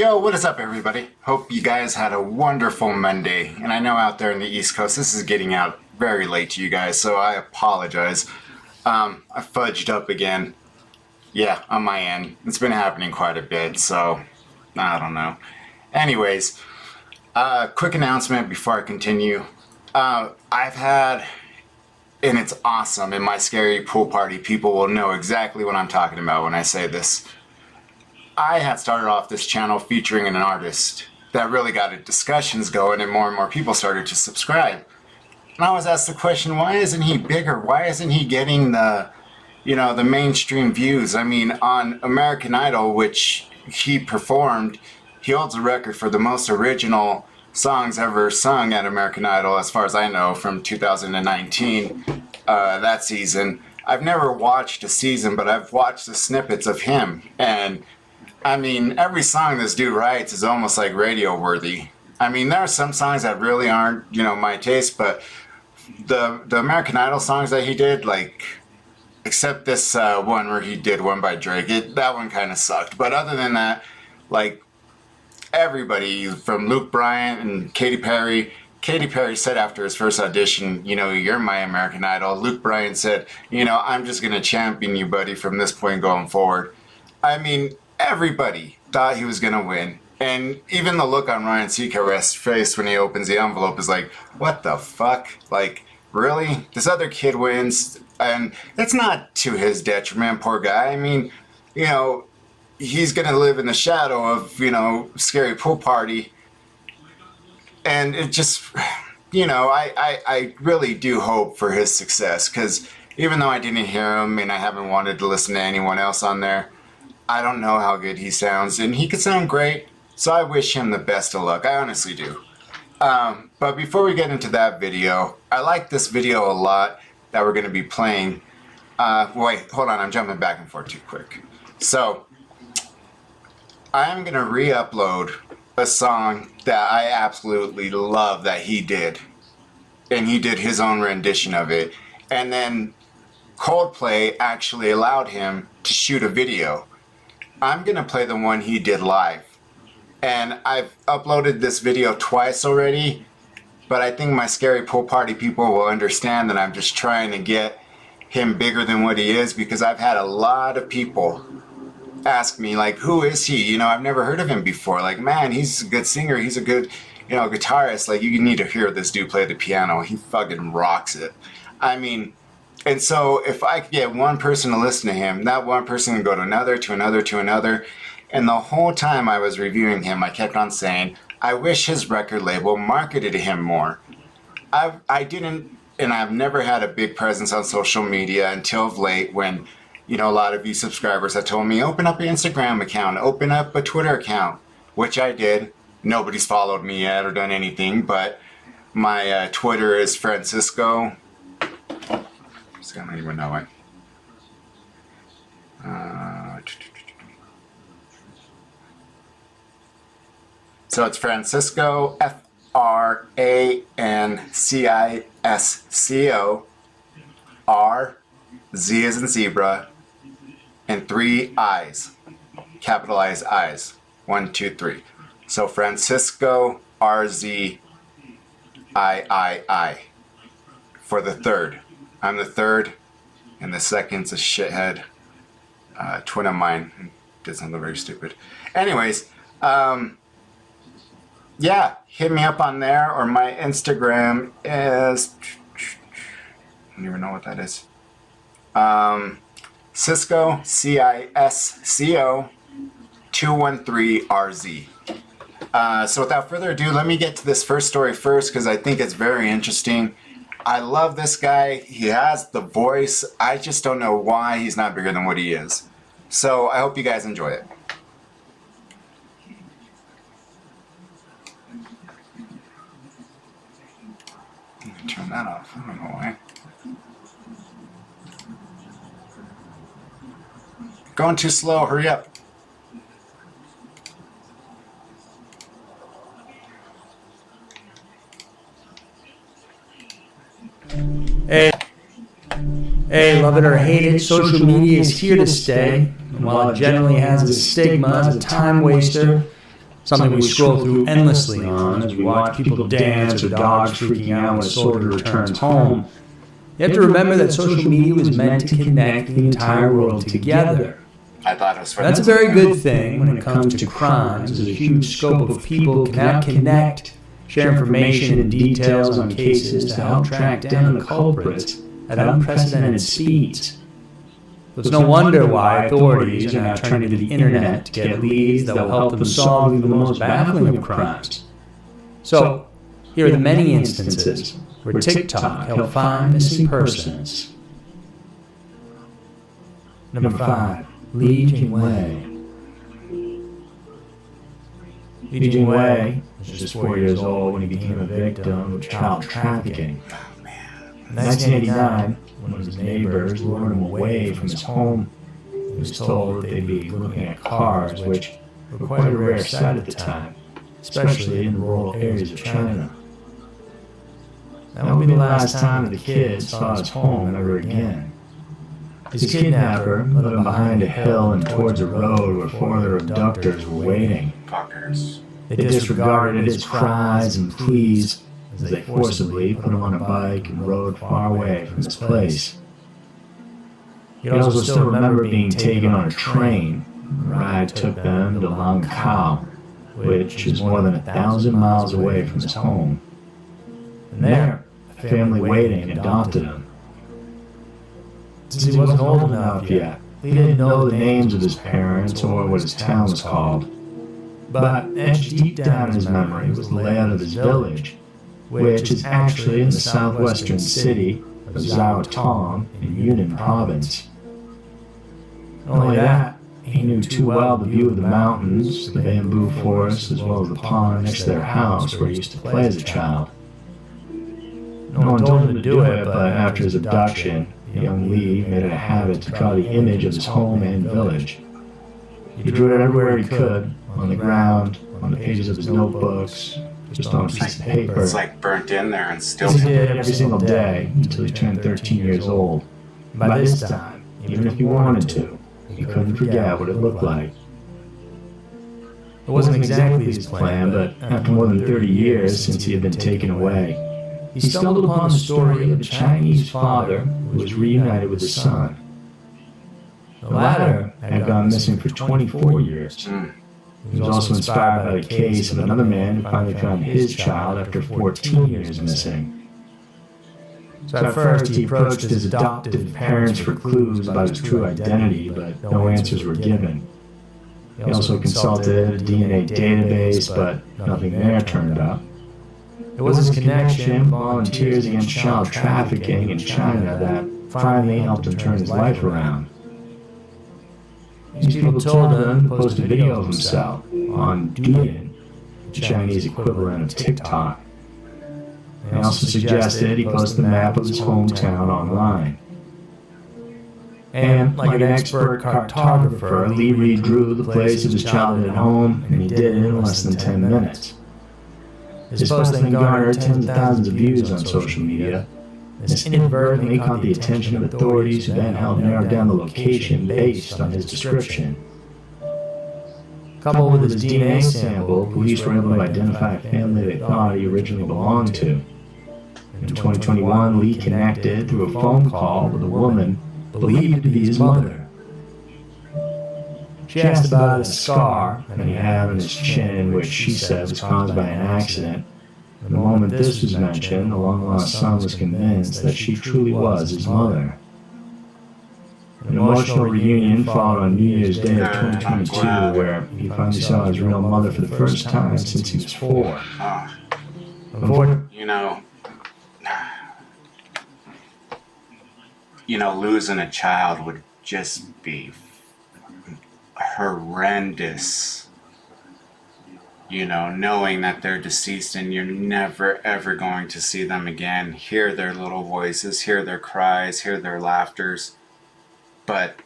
Yo, what is up, everybody? Hope you guys had a wonderful Monday. And I know out there in the East Coast, this is getting out very late to you guys, so I apologize. I fudged up again. Yeah, on my end. It's been happening quite a bit, so I don't know. Anyways, quick announcement before I continue. I've had, and it's awesome, in my scary pool party, people will know exactly what I'm talking about when I say this. I had started off this channel featuring an artist that really got discussions going, and more people started to subscribe. And I was asked the question, why isn't he bigger? Why isn't he getting the mainstream views? I mean, on American Idol, which he performed, he holds a record for the most original songs ever sung at American Idol, as far as I know, from 2019, that season. I've never watched a season, but I've watched the snippets of him, and I mean, every song this dude writes is almost like radio worthy. I mean, there are some songs that really aren't, my taste, but the American Idol songs that he did, like, except this one where he did one by Drake, that one kind of sucked. But other than that, like, everybody from Luke Bryan and Katy Perry said after his first audition, you're my American Idol. Luke Bryan said, I'm just going to champion you, buddy, from this point going forward. I mean, everybody thought he was going to win. And even the look on Ryan Seacrest's face when he opens the envelope is like, what the fuck? Like, really? This other kid wins? And it's not to his detriment, poor guy. I mean, he's going to live in the shadow of, Scary Pool Party. And it just, I really do hope for his success. Because even though I didn't hear him and I haven't wanted to listen to anyone else on there, I don't know how good he sounds, and he could sound great, so I wish him the best of luck. I honestly do. But before we get into that video, I like this video a lot that we're going to be playing. Wait, hold on, I'm jumping back and forth too quick. So, I'm going to re-upload a song that I absolutely love that he did. And he did his own rendition of it. And then Coldplay actually allowed him to shoot a video. I'm going to play the one he did live. And I've uploaded this video twice already, but I think my Scary Pool Party people will understand that I'm just trying to get him bigger than what he is, because I've had a lot of people ask me, like, who is he? I've never heard of him before. Like, man, he's a good singer. He's a good, guitarist. Like, you need to hear this dude play the piano. He fucking rocks it. I mean, and so if I could get one person to listen to him, that one person can go to another, to another, to another. And the whole time I was reviewing him, I kept on saying, I wish his record label marketed him more. I didn't, and I've never had a big presence on social media until of late, when, a lot of you subscribers have told me, open up an Instagram account, open up a Twitter account, which I did. Nobody's followed me yet or done anything, but my Twitter is Francisco. I don't even know it. So it's Francisco, Francisco, R, Z as in zebra, and 3 I's, capitalized I's, 1, 2, 3. So Francisco, RZ, I, for the third. I'm the third, and the second's a shithead twin of mine. Did something very stupid. Anyways, yeah, hit me up on there, or my Instagram is, I don't even know what that is. Cisco, Cisco, 213RZ. So without further ado, let me get to this first story first, because I think it's very interesting. I love this guy. He has the voice. I just don't know why he's not bigger than what he is. So I hope you guys enjoy it. Turn that off. I don't know why. Going too slow. Hurry up. Hey, love it or hate it, social media is here to stay. And while it generally has a stigma as a time waster, something we scroll through endlessly on as we watch people dance or dogs freaking out when a soldier returns home. You have to remember that social media was meant to connect the entire world together. I thought it was for That's a very good thing when it comes to crimes, as a huge scope of people can now connect, share information and details on cases to help track down the culprits at unprecedented speeds. So it's no wonder why authorities are now turning to the internet to get leads that will help them solve even the most baffling of crimes. So, here are the many instances where TikTok helped find missing persons. Number 5. Li Jingwei. Li Jingwei was just 4 years old when he became a victim of child trafficking. In 1989, one of his neighbors lured him away from his home. He was told that they'd be looking at cars, which were quite a rare sight at the time, especially in the rural areas of China. That would be the last time that the kid saw his home ever again. His kidnapper led him behind a hill and towards a road where 4 other abductors were waiting. They disregarded his cries and pleas as they forcibly put him on a bike and rode far away from his place. He also still remembered being taken on a train. The ride took them to Langkao, which is more than 1,000 miles away from his home. And there, a family waiting adopted him. Since he wasn't old enough yet, he didn't know the names of his parents or what his town was called. But etched deep down in his memory was the layout of his village, which is actually in the southwestern city of Zhaotong in Yunnan province. Not only that, he knew too well the view of the mountains, the bamboo forest, as well as the pond next to their house where he used to play as a child. No one told him to do it, but after his abduction, young Li made it a habit to draw the image of his home and village. He drew it everywhere he could, on the ground, on the pages of his notebooks, just on a piece of paper. It's like burnt in there and still. He did every single day until he turned 13 years old. By this time, even if he wanted to, he couldn't forget what it looked like. It wasn't exactly his plan, but after more than 30 years since he had been taken away, he stumbled upon the story of a Chinese father who was reunited with his son. The latter had gone missing for 24 years. He was also inspired by the case of another man who finally found his child after 14 years missing. So at first he approached his adoptive parents for clues about his true identity, but no answers were given. He also consulted a DNA database, but nothing there turned up. It was his connection with Volunteers Against Child Trafficking in China that finally helped him turn his life around. These people told him to post a video of himself on Douyin, the Chinese equivalent of TikTok. They also suggested he post the map of his hometown online. And like an expert cartographer, Li redrew the place of his childhood home, and he did it in less than 10 minutes. His post then garnered tens of thousands of views on social media. This inadvertently caught the attention of authorities who then helped narrow down the location based on his description. Coupled with his DNA sample, police were able to identify a family they thought he originally belonged to. In 2021, Li connected through a phone call with a woman believed to be his mother. She asked about a scar that he had on his chin, which she said was caused by an accident. The moment this was mentioned, the long-lost son was convinced that she truly was his mother. An emotional reunion followed on New Year's Day of 2022, where he finally saw his real mother for the first time since he was 4. Losing a child would just be horrendous. Knowing that they're deceased and you're never ever going to see them again, hear their little voices, hear their cries, hear their laughters. But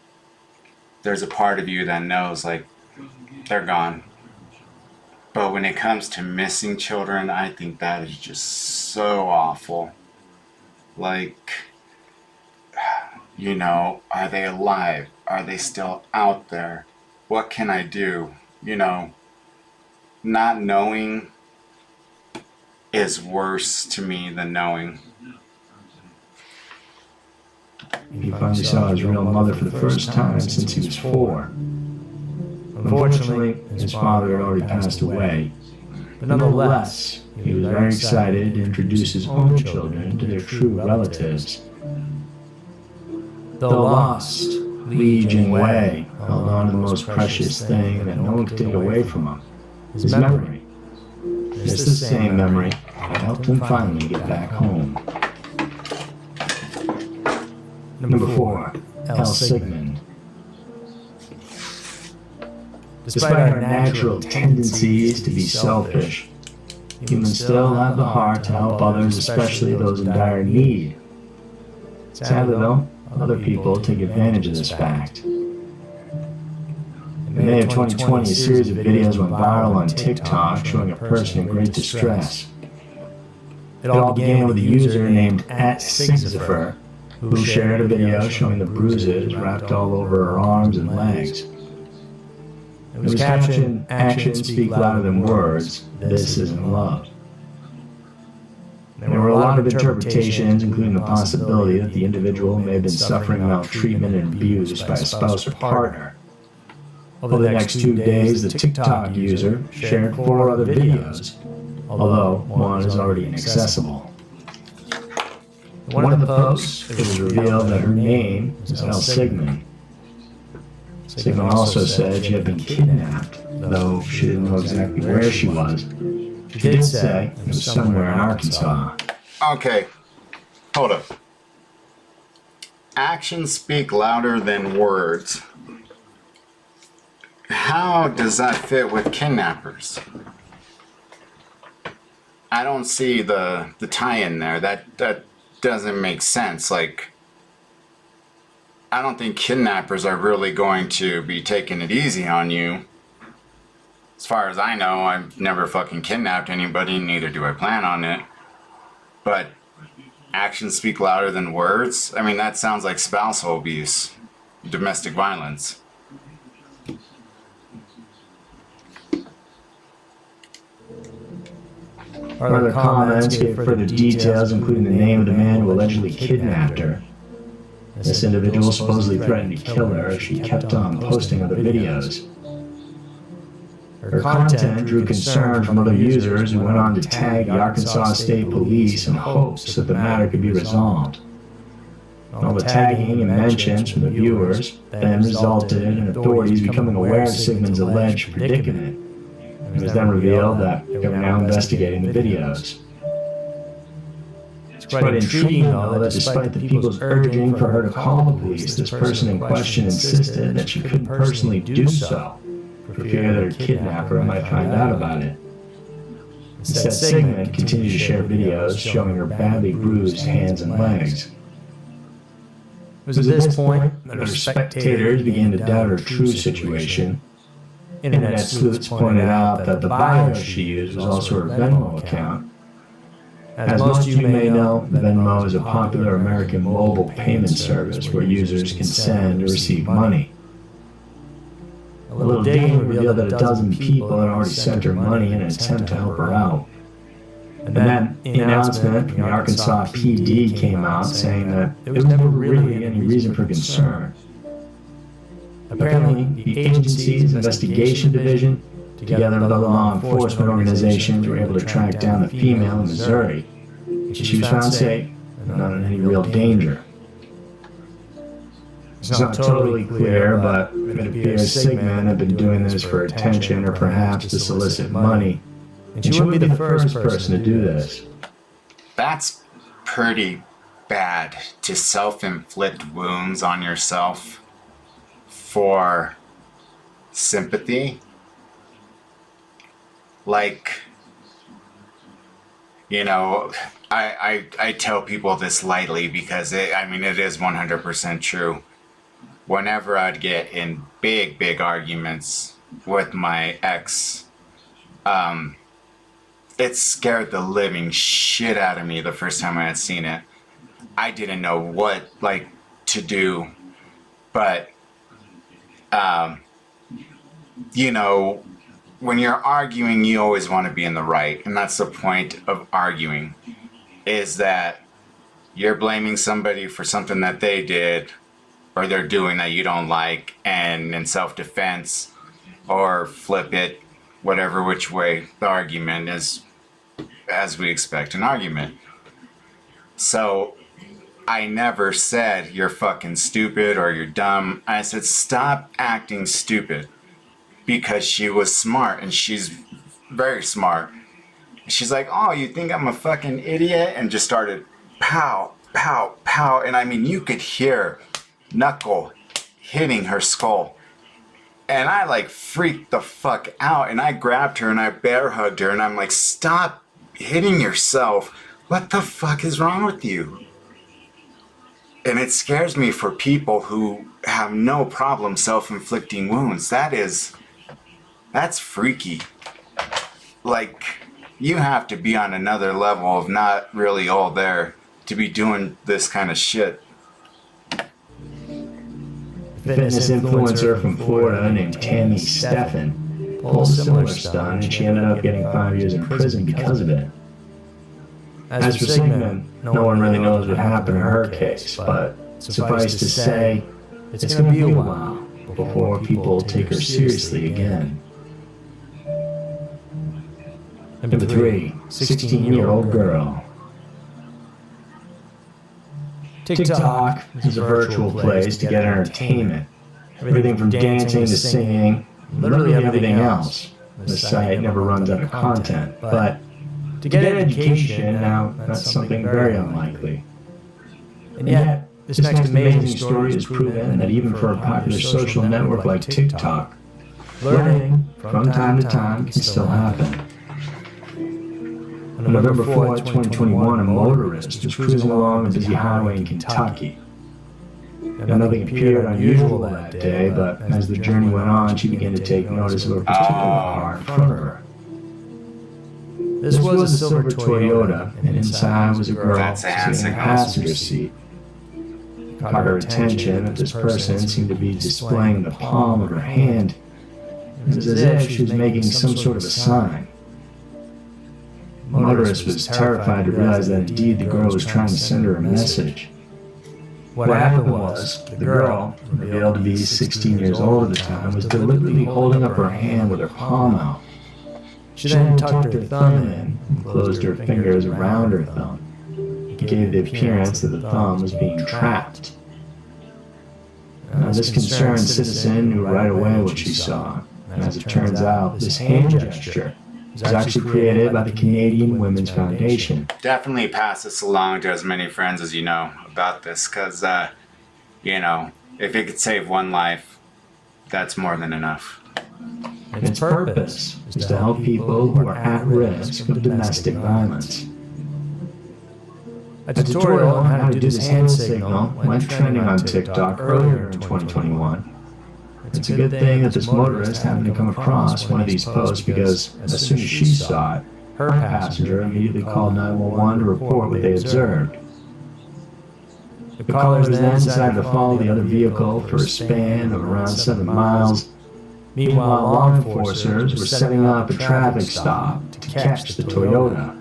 there's a part of you that knows, they're gone. But when it comes to missing children, I think that is just so awful. Are they alive? Are they still out there? What can I do? not knowing is worse to me than knowing. He finally saw his real mother for the first time since he was 4. Unfortunately, his father had already passed away. But nonetheless, he was very excited to introduce his own children to their true relatives. Though lost, Li Jingwei held on to the most precious thing that no one could take away from him, his memory. It's the same memory that helped him finally get back home. Number 4, L. Sigmund. Despite our natural tendencies to be selfish, humans still have the heart to help others, especially those in dire need. Sadly though, other people take advantage of this fact. In May of 2020, a series of videos went viral on TikTok showing a person in great distress. It all began with a user named @Sigzifer, who shared a video showing the bruises wrapped all over her arms and legs. It was captioned, "Actions speak louder than words. This isn't love." There were a lot of interpretations, including the possibility that the individual may have been suffering maltreatment and abuse by a spouse or partner. Over the next 2 days, the TikTok user shared 4 other videos, although one is already inaccessible. In one of the posts, it was revealed that her name was L. Sigmund. Sigmund also said she had been kidnapped, though she didn't know exactly where she was. She did say it was somewhere in Arkansas. Okay, hold up. Actions speak louder than words. How does that fit with kidnappers? I don't see the tie-in there. That doesn't make sense. Like, I don't think kidnappers are really going to be taking it easy on you. As far as I know, I've never fucking kidnapped anybody, neither do I plan on it. But actions speak louder than words? I mean, that sounds like spousal abuse, domestic violence. Other comments gave further details, including the name of the man who allegedly kidnapped her. This individual supposedly threatened to kill her if she kept on posting other videos. Her content drew concern from other users who went on to tag the Arkansas State Police in hopes that the matter could be resolved. All the tagging and mentions from the viewers then resulted in authorities becoming aware of Sigmund's alleged predicament. It was then revealed that they were now investigating the videos. It's quite intriguing, though, that despite the people's urging for her to call the police, this person in question insisted that she couldn't personally do so, for fear that her kidnapper might find out about it. Instead, Sigmund continued to share videos showing her badly bruised hands and legs. It was at this point that her spectators began to doubt her true situation. Internet sleuths pointed out that the bio she used was also her Venmo account. As most of you may know, Venmo is a popular American mobile payment service where users can send or receive money. A little digging revealed that a dozen people had already sent her money in an attempt to help her out. And then the announcement from the Arkansas PD came out saying that there was never really any reason for concern. Apparently, the agency's investigation division, together with other law enforcement organizations, were able to track down the female in Missouri. She was found safe and not in any real danger. It's not totally clear, but it appears Sigmund had been doing this for attention or perhaps to solicit money. And she wouldn't be the first person to do this. That's pretty bad, to self-inflict wounds on yourself for sympathy. Like, you know, I tell people this lightly because it is 100% true. Whenever I'd get in big arguments with my ex, it scared the living shit out of me the first time I had seen it. I didn't know what, to do, but, when you're arguing, you always want to be in the right. And that's the point of arguing, is that you're blaming somebody for something that they did or they're doing that you don't like, and in self-defense, or flip it, whatever which way the argument is, as we expect an argument. So I never said you're fucking stupid or you're dumb. I said stop acting stupid, because she was smart, and she's very smart. She's like, oh, you think I'm a fucking idiot? And just started pow, pow, pow. And I mean, you could hear knuckle hitting her skull. And I like freaked the fuck out, and I grabbed her and I bear hugged her, and I'm like, stop hitting yourself. What the fuck is wrong with you? And it scares me for people who have no problem self-inflicting wounds. That's freaky. Like, you have to be on another level of not really all there to be doing this kind of shit. Fitness influencer from Florida named Tammy Steffen pulled a similar stunt, and she ended up getting 5 years in prison because of it. As for Sigmund, no one really knows what happened in her case, but suffice to say, it's going to be a while before people take her seriously again. Number 3, 16-year-old girl. TikTok is a virtual place to get entertainment. Everything from dancing to singing, literally everything else. The site never runs out of content, but to get education, now that's something very unlikely. And yet, this next amazing story has proven that even for a popular social network like TikTok, learning from time to time can still happen. On November 4th, 2021, a motorist was cruising along a busy highway in Kentucky. Now, nothing appeared unusual that day, but as the journey went on, she began to take notice of a particular car in front of her. This was a silver Toyota, and inside was a girl sitting in the passenger seat. It caught her attention that this person seemed to be displaying the palm of her hand. It was as if she was making some sort of a sign. The motorist was terrified to realize that indeed the girl was trying to send her a message. What happened was, the girl, revealed to be 16 years old at the time, was deliberately holding up her hand with her palm out. She then tucked her thumb in and closed her fingers around her thumb. It gave the appearance that the thumb was being trapped. Now, this concerned citizen knew right away what she saw, and as it turns out, this hand gesture was actually created by the Canadian Women's Foundation. Definitely pass this along to as many friends as you know about this, because, if it could save one life, that's more than enough. And its purpose is to help people who are at risk of domestic violence. A tutorial on how to do this hand signal went trending on TikTok earlier in 2021. It's a good thing that this motorist happened to come across one of these posts, because as soon as she saw it, her passenger immediately called 911 to report what they observed. The callers then decided to follow the other vehicle for a span of around 7 miles. Meanwhile, law enforcers were setting up a traffic stop to catch the Toyota.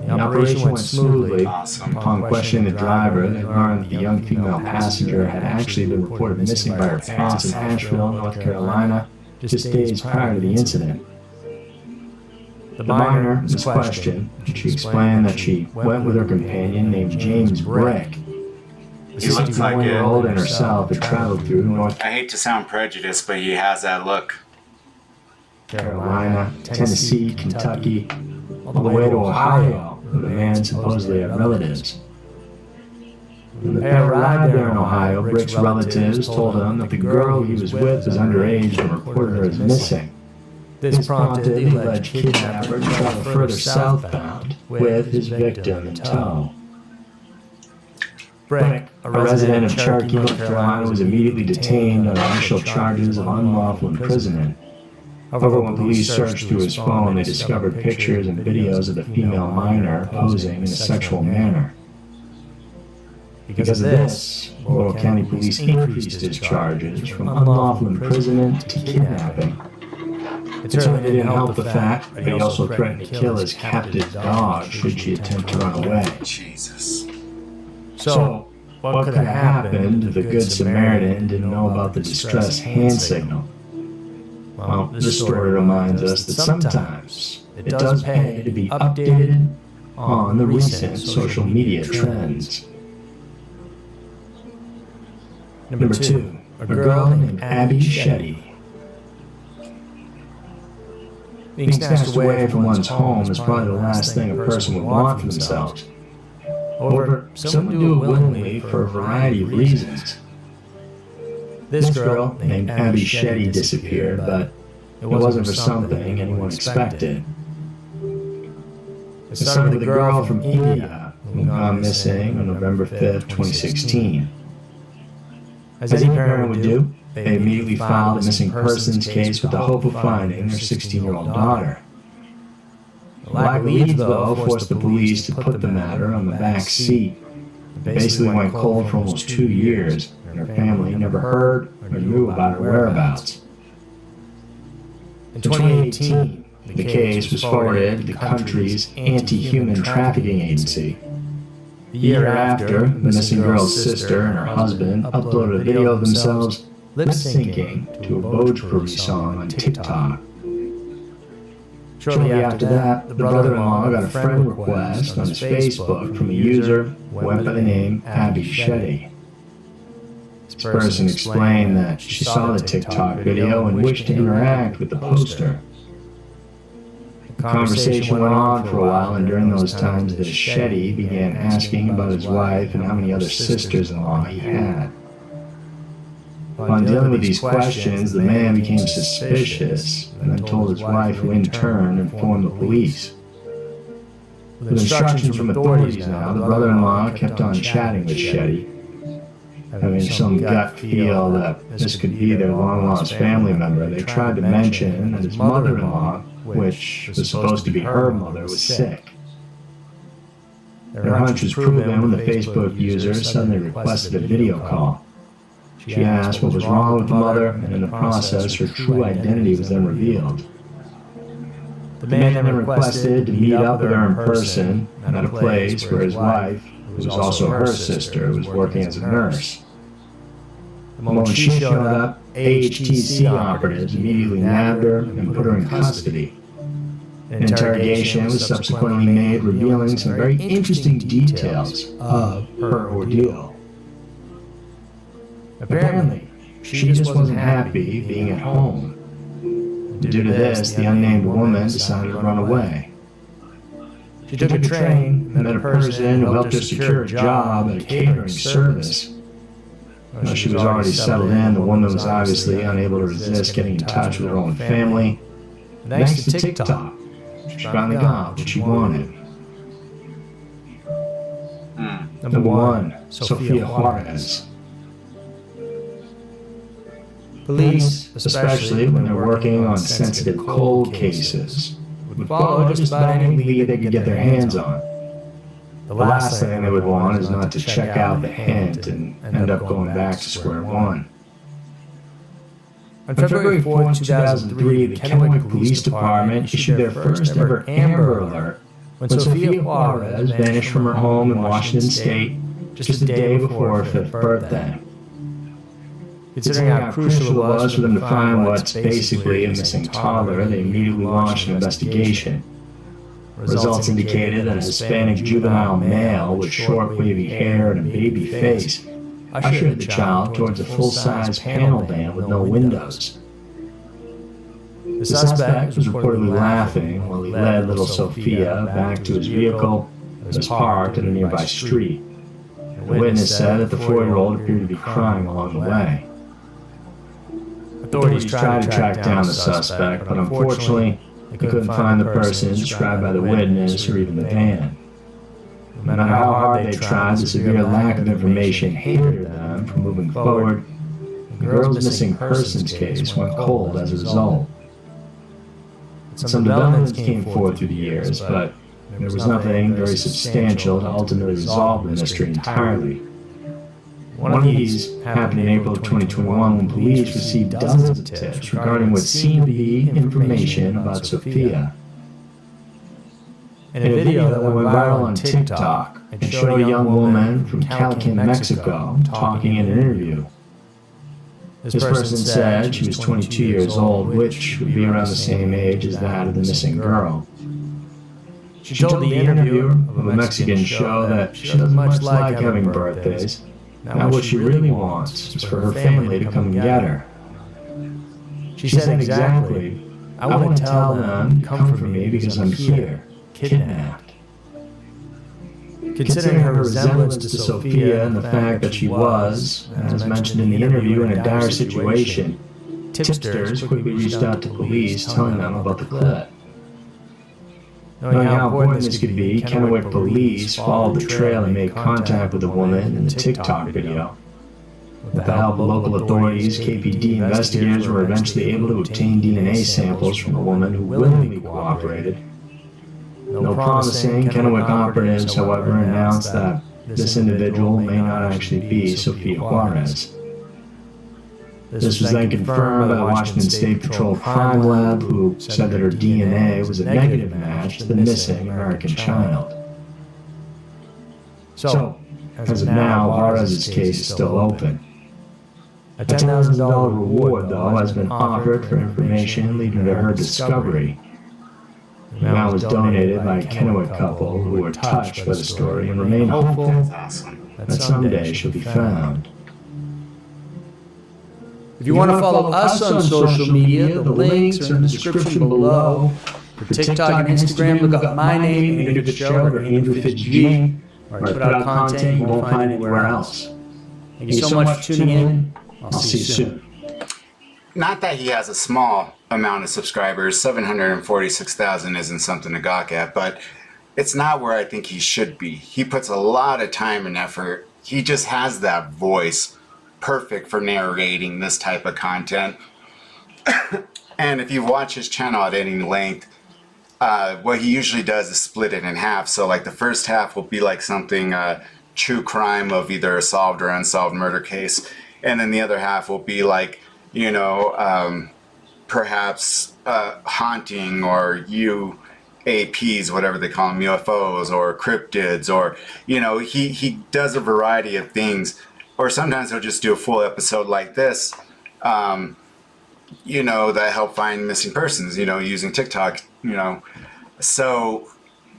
The operation went smoothly. Awesome. Upon questioning the driver, they learned that the young female passenger had actually been reported missing by her parents in Asheville, North Carolina, just days prior to the incident. The minor was questioned, and she explained that she went with her companion named James Brick. The He looks like it. 61-year-old and herself had traveled through North I hate to sound prejudiced, but he has that look. Carolina, Tennessee, Kentucky, all the way to Ohio, where the man supposedly had relatives. When the pair arrived there in Ohio, Brick's relatives told him that the girl he was with was underage and reported her as missing. This prompted the alleged kidnapper to travel further southbound with his victim in tow. Brick, a resident of Cherokee, North Carolina, was immediately detained on initial charges of unlawful imprisonment. However, when police searched through his phone, they discovered pictures and videos of the female minor posing in a sexual manner. Because of this, Laurel County Police increased its charges from unlawful imprisonment to kidnapping. It certainly didn't help the fact that he also threatened to kill his captive dog should she attempt to run away. Jesus. So, what could have happened if the Good Samaritan didn't know about the distress hand signal? Well, this story reminds us that sometimes it does pay to be updated on the recent social media trends. Number 2. A girl named Abby Shetty. Being snatched away from one's home is probably the last thing a person would want for themselves. However, some would do it willingly for a variety of reasons. This girl, named Abby Shetty, disappeared, but it wasn't for something anyone expected. It started with a girl from India who gone missing on November 5th, 2016. As any parent would do, they immediately filed a missing persons case with the hope of finding their 16-year-old daughter. The lack of leads, though, forced the police to put the matter on the back seat. It basically went cold for almost 2 years, and her family never heard or knew about her whereabouts. In 2018, the case was forwarded to the country's anti-human trafficking agency. The year after, the missing girl's sister and her husband uploaded a video of themselves lip-syncing to a Bhojpuri song on TikTok. Shortly after that, the brother-in-law got a friend request on his Facebook from a user who went by the name Abby Shetty. This person explained that she saw the TikTok video and wished to interact with the poster. The conversation went on for a while, and during those times, the Shetty began asking about his wife and how many other sisters-in-law he had. Upon dealing with these questions, the man became suspicious and then told his wife, who in turn informed the police. With instructions from authorities now, the brother-in-law kept on chatting with Shetty, having some gut feel that this could be their long-lost family member. They tried to mention that his mother-in-law, which was supposed to be her mother, was sick. Their hunch was proven when the Facebook user suddenly requested a video call. She asked what was wrong with the mother, and in the process, her true identity was then revealed. The man then requested to meet up with her in person at a place where his wife, who was also her sister, was working as a nurse. The moment she showed up, AHTC operatives immediately nabbed her and put her in custody. An interrogation was subsequently made, revealing some very interesting details of her ordeal. Apparently, she just wasn't happy being at home. Due to this, the unnamed woman decided to run away. She took a train and met a person who helped her secure a job at a catering service. Though she was already settled in, the woman was obviously unable to resist getting in touch with her own family. And thanks to TikTok, she finally got what she wanted. Number 1, Sofia Juarez. Police, especially when they're working on sensitive cold cases, would follow just about any lead they could get their hands on. The last thing they would want is not to check out the hint and end up going back to square one. On February 4, 2003, the Kennewick Police Department issued their first ever Amber Alert when Sofia Juarez vanished from her home in Washington State just a day before her 5th birthday. Considering how crucial it was for them to find what's basically a missing toddler, they immediately launched an investigation. Results indicated that a Hispanic juvenile male with short wavy hair and a baby face ushered the child towards a full-size panel van with no windows. The suspect was reportedly laughing while he led little Sophia back to his vehicle that was parked in a nearby street. The witness said that the 4-year-old appeared to be crying along the way. Authorities tried to track down the suspect, but unfortunately, they couldn't find the person described by the witness or even the van. No matter how hard they tried, the severe lack of information hindered them from moving forward. The girl's missing persons case went cold as a result. Some developments came forth through the years, but there was nothing very substantial to ultimately resolve the mystery entirely. One of these happened in April of 2021 when police received dozens of tips regarding what seemed to be information about Sophia. In a video that went viral on TikTok, it showed a young woman from Calican, Mexico, talking in an interview. This person said she was 22 years old, which would be around the same age as that of the missing girl. She told the interviewer of a Mexican show that she doesn't much like having birthdays. Now what she really wants is for her family to come and get her. She said exactly, "I want to tell them, come for me because I'm here, kidnapped." Considering her resemblance to Sophia and the fact that she was, as mentioned in the interview, in a dire situation, tipsters quickly reached out to police telling them about the clip. Knowing how important this could be, Kennewick police followed the trail and made contact with the woman in the TikTok video. With the help of local authorities, KPD investigators were eventually able to obtain DNA samples from the woman who willingly cooperated. No promising, Kennewick operatives, however, announced that this individual may not actually be Sophia Juarez. This was then confirmed by the Washington State Patrol Crime Lab, who said that her DNA was a negative match to the missing American child. So, as of now, Juarez's case is still open. A $10,000 reward, though, has been offered for information leading to her discovery. The amount was donated by a Kennewick couple who were touched by the story and remain hopeful that someday she'll be found. If you want to follow us on social media, the links are in the description below. For TikTok and Instagram, look up my name, Andrew Fitzgerald, or Andrew FitzG, where I put out content you won't find anywhere else. Thank you so much for tuning in. I'll see you soon. Not that he has a small amount of subscribers, 746,000 isn't something to gawk at, but it's not where I think he should be. He puts a lot of time and effort. He just has that voice perfect for narrating this type of content. And if you watch his channel at any length, what he usually does is split it in half. So like the first half will be like something true crime of either a solved or unsolved murder case, and then the other half will be like, you know, perhaps haunting or UAPs, whatever they call them, UFOs or cryptids, or, you know, he does a variety of things. Or sometimes he'll just do a full episode like this, you know, that help find missing persons, you know, using TikTok, you know. So,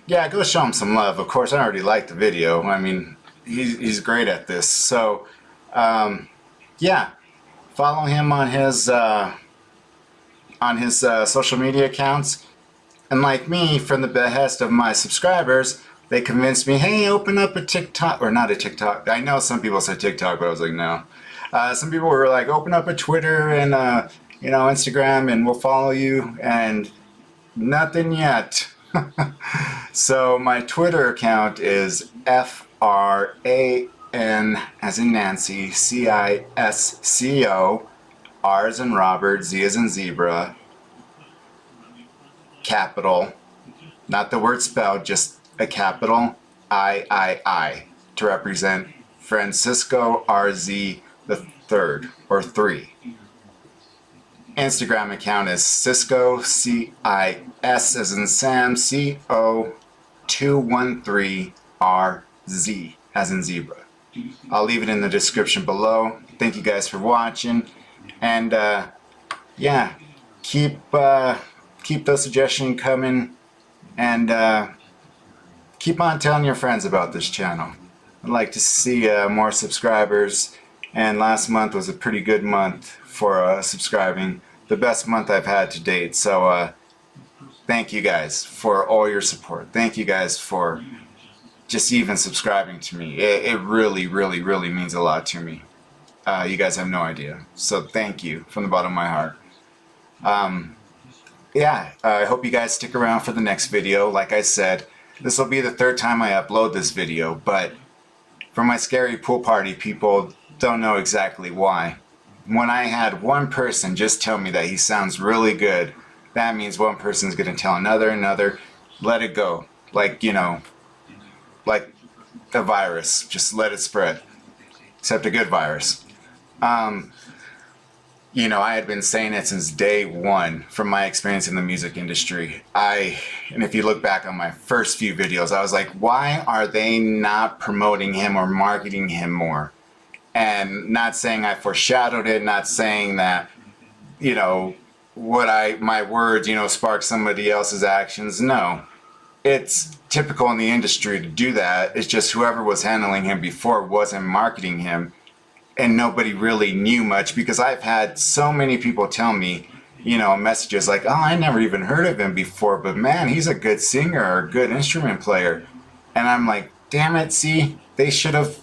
yeah, go show him some love. Of course, I already liked the video. I mean, he's great at this. So, yeah, follow him on his social media accounts. And like me, from the behest of my subscribers, they convinced me, hey, open up a TikTok, or not a TikTok. I know some people said TikTok, but I was like, no. Some people were like, open up a Twitter and, you know, Instagram, and we'll follow you. And nothing yet. So my Twitter account is FRAN, as in Nancy, CISCO, R as in Robert, Z as in Zebra, capital, not the word spelled, just a capital III to represent Francisco RZ the third, or 3. Instagram account is Cisco, CIS as in Sam, CO213RZ as in zebra. I'll leave it in the description below. Thank you guys for watching, and yeah, keep those suggestions coming, and keep on telling your friends about this channel. I'd like to see more subscribers, and last month was a pretty good month for subscribing. The best month I've had to date. So thank you guys for all your support. Thank you guys for just even subscribing to me. It really, really, really means a lot to me. You guys have no idea. So thank you from the bottom of my heart. Yeah, I hope you guys stick around for the next video. Like I said, this will be the 3rd time I upload this video, but for my scary pool party, people don't know exactly why. When I had one person just tell me that he sounds really good, that means one person's going to tell another. Let it go. Like, you know, like a virus. Just let it spread. except a good virus. You know, I had been saying it since day one from my experience in the music industry. And if you look back on my first few videos, I was like, why are they not promoting him or marketing him more? And not saying I foreshadowed it, not saying that, you know, my words, you know, spark somebody else's actions. No, it's typical in the industry to do that. It's just whoever was handling him before wasn't marketing him, and nobody really knew much, because I've had so many people tell me, you know, messages like, oh, I never even heard of him before, but man, he's a good singer or a good instrument player. And I'm like, damn it, see, they should have.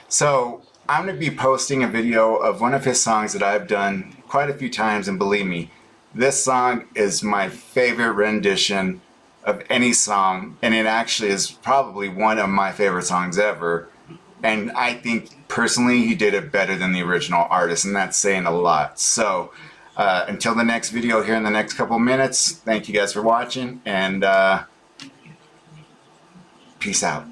So I'm going to be posting a video of one of his songs that I've done quite a few times, and believe me, this song is my favorite rendition of any song, and it actually is probably one of my favorite songs ever. And I think personally he did it better than the original artist, and that's saying a lot. So until the next video here in the next couple minutes, thank you guys for watching, and peace out.